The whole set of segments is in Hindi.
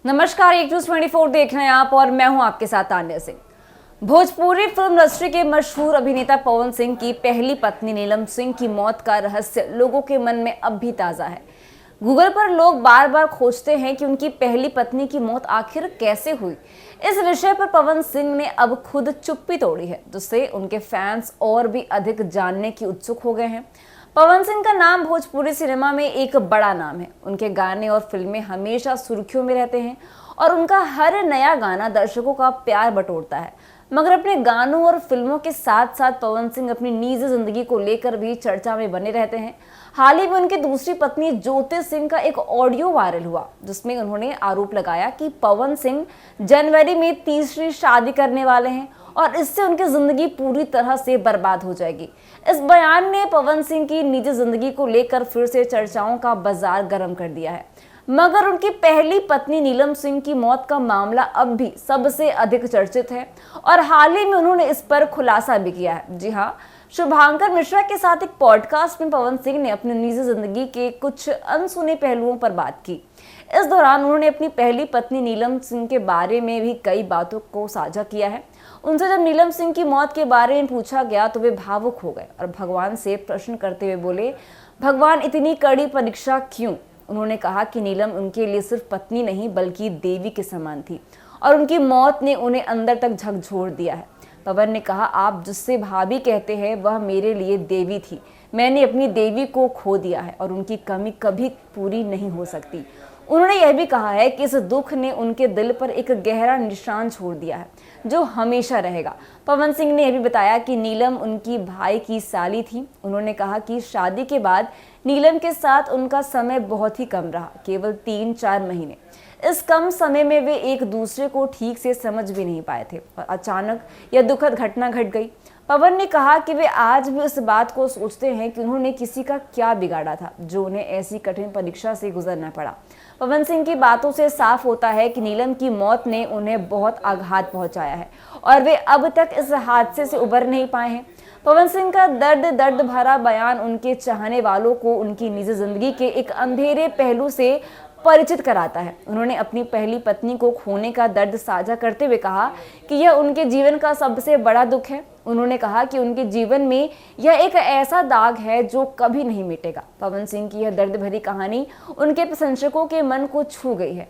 नमस्कार, एक न्यूज़ 24 देख रहे हैं आप और मैं हूं आपके साथ तान्या सिंह। भोजपुरी फिल्म इंडस्ट्री के मशहूर अभिनेता पवन सिंह की पहली पत्नी नीलम सिंह की मौत का रहस्य लोगों के मन में अब भी ताजा है। गूगल पर लोग बार बार खोजते हैं कि उनकी पहली पत्नी की मौत आखिर कैसे हुई। इस विषय पर पवन सिंह ने अब खुद चुप्पी तोड़ी है, जिससे उनके फैंस और भी अधिक जानने की उत्सुक हो गए हैं। पवन सिंह का नाम भोजपुरी सिनेमा में एक बड़ा नाम है। उनके गाने और फिल्में हमेशा सुर्खियों में रहते हैं और उनका हर नया गाना दर्शकों का प्यार बटोरता है। मगर अपने गानों और फिल्मों के साथ साथ पवन सिंह अपनी निजी जिंदगी को लेकर भी चर्चा में बने रहते हैं। हाल ही में उनकी दूसरी पत्नी ज्योति सिंह का एक ऑडियो वायरल हुआ, जिसमें उन्होंने आरोप लगाया कि पवन सिंह जनवरी में तीसरी शादी करने वाले हैं और इससे उनकी जिंदगी पूरी तरह से बर्बाद हो जाएगी। इस बयान ने पवन सिंह की निजी जिंदगी को लेकर फिर से चर्चाओं का बाजार गर्म कर दिया है। मगर उनकी पहली पत्नी नीलम सिंह की मौत का मामला अब भी सबसे अधिक चर्चित है और हाल ही में उन्होंने इस पर खुलासा भी किया है। जी हाँ, शुभांकर मिश्रा के साथ एक पॉडकास्ट में पवन सिंह ने अपनी निजी जिंदगी के कुछ अनसुने पहलुओं पर बात की। इस दौरान उन्होंने अपनी पहली पत्नी नीलम सिंह के बारे में भी कई बातों को साझा किया है। उनसे जब नीलम सिंह की मौत के बारे में पूछा गया तो वे भावुक हो गए और भगवान से प्रश्न करते हुए बोले, भगवान इतनी कड़ी परीक्षा क्यों? उन्होंने कहा कि नीलम उनके लिए सिर्फ पत्नी नहीं बल्कि देवी के समान थी और उनकी मौत ने उन्हें अंदर तक झकझोर दिया है। पवन ने कहा, आप जिससे भाभी कहते हैं वह मेरे लिए देवी थी। मैंने अपनी देवी को खो दिया है और उनकी कमी कभी पूरी नहीं हो सकती। उन्होंने यह भी कहा है कि इस दुख ने उनके दिल पर एक गहरा निशान छोड़ दिया है जो हमेशा रहेगा। पवन सिंह ने यह भी बताया कि नीलम उनकी भाई की साली थी। उन्होंने कहा कि शादी के बाद नीलम के साथ उनका समय बहुत ही कम रहा, केवल 3-4 महीने। इस कम समय में वे एक दूसरे को ठीक से समझ भी नहीं पाए थे और अचानक यह दुखद घटना घट गई। पवन ने कहा कि वे आज भी इस बात को सोचते हैं कि उन्होंने किसी का क्या बिगाड़ा था जो उन्हें ऐसी कठिन परीक्षा से गुजरना पड़ा। पवन सिंह की बातों से साफ होता है कि नीलम की मौत ने उन्हें बहुत आघात पहुंचाया है और वे अब तक इस हादसे से उबर नहीं पाए हैं। पवन सिंह का दर्द भरा बयान उनके चाहने वालों को उनकी निजी जिंदगी के एक अंधेरे पहलू से परिचित कराता है। उन्होंने अपनी पहली पत्नी को खोने का दर्द साझा करते हुए कहा कि यह उनके जीवन का सबसे बड़ा दुख है। उन्होंने कहा कि उनके जीवन में यह एक ऐसा दाग है जो कभी नहीं मिटेगा। पवन सिंह की यह दर्द भरी कहानी उनके प्रशंसकों के मन को छू गई है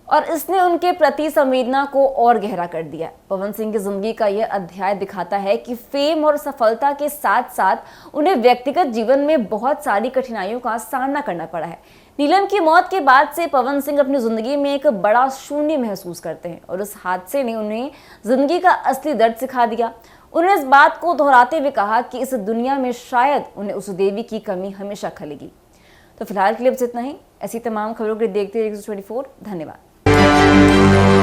और इसने उनके प्रति संवेदना को और गहरा कर दिया। पवन सिंह की जिंदगी का यह अध्याय दिखाता है कि फेम और सफलता के साथ साथ उन्हें व्यक्तिगत जीवन में बहुत सारी कठिनाइयों का सामना करना पड़ा है। नीलम की मौत के बाद से पवन सिंह अपनी जिंदगी में एक बड़ा शून्य महसूस करते हैं और उस हादसे ने उन्हें जिंदगी का असली दर्द सिखा दिया। उन्होंने इस बात को दोहराते हुए कहा कि इस दुनिया में शायद उन्हें उस देवी की कमी हमेशा खलेगी। तो फिलहाल के लिए बस इतना ही। ऐसी तमाम खबरों के लिए देखते रहिए न्यूज़ 24। धन्यवाद।